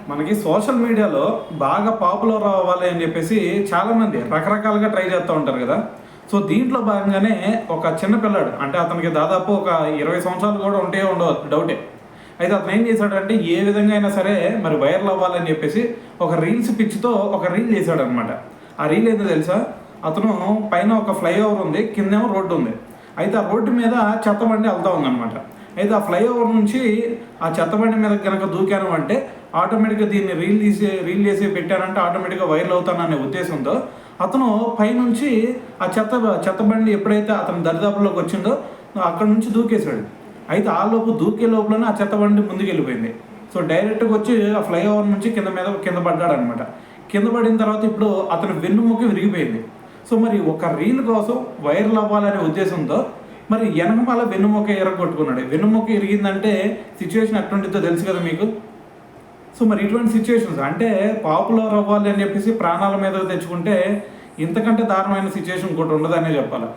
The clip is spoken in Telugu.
మనకి సోషల్ మీడియాలో బాగా పాపులర్ అవ్వాలి అని చెప్పేసి చాలామంది రకరకాలుగా ట్రై చేస్తూ ఉంటారు కదా. సో దీంట్లో భాగంగానే ఒక చిన్న పిల్లాడు, అంటే అతనికి దాదాపు ఒక 20 సంవత్సరాలు కూడా ఉంటే ఉండవచ్చు, డౌటే. అయితే అతను ఏం చేశాడంటే ఏ విధంగా అయినా సరే మరి వైరల్ అవ్వాలని చెప్పేసి ఒక రీల్స్ పిచ్చితో ఒక రీల్ చేశాడు అనమాట. ఆ రీల్ ఏంటో తెలుసా? అతను పైన ఒక ఫ్లైఓవర్ ఉంది, కిందేమో రోడ్డు ఉంది. అయితే ఆ రోడ్డు మీద చెత్త బండి వెళ్తూ ఉందన్నమాట. అయితే ఆ ఫ్లైఓవర్ నుంచి ఆ చెత్త బండి మీద కనుక దూకాను అంటే ఆటోమేటిక్గా దీన్ని రీల్ చేసి పెట్టానంటే ఆటోమేటిక్గా వైరల్ అవుతాననే ఉద్దేశంతో అతను పైనుంచి ఆ చెత్త బండి ఎప్పుడైతే అతని దరిదాపుల్లోకి వచ్చిందో అక్కడ నుంచి దూకేశాడు. అయితే ఆ లోపు దూకే లోపలనే ఆ చెత్త బండి ముందుకు వెళ్ళిపోయింది. సో డైరెక్ట్గా వచ్చి ఆ ఫ్లైఓవర్ నుంచి కింద పడ్డాడు అనమాట. కింద పడిన తర్వాత ఇప్పుడు అతని వెన్నుముక విరిగిపోయింది. సో మరి ఒక రీల్ కోసం వైరల్ అవ్వాలనే ఉద్దేశంతో మరి వెనకమాల వెన్నుముక ఎరగొట్టుకున్నాడు. వెన్నుముక ఇరిగిందంటే సిచ్యువేషన్ ఎట్లుంటుందో తెలుసు కదా మీకు. సో మరి ఇటువంటి సిచ్యువేషన్స్ అంటే పాపులర్ అవ్వాలి అని చెప్పేసి ప్రాణాల మీద తెచ్చుకుంటే ఇంతకంటే దారుణమైన సిచ్యువేషన్ ఇంకోటి ఉండదనే చెప్పాలి.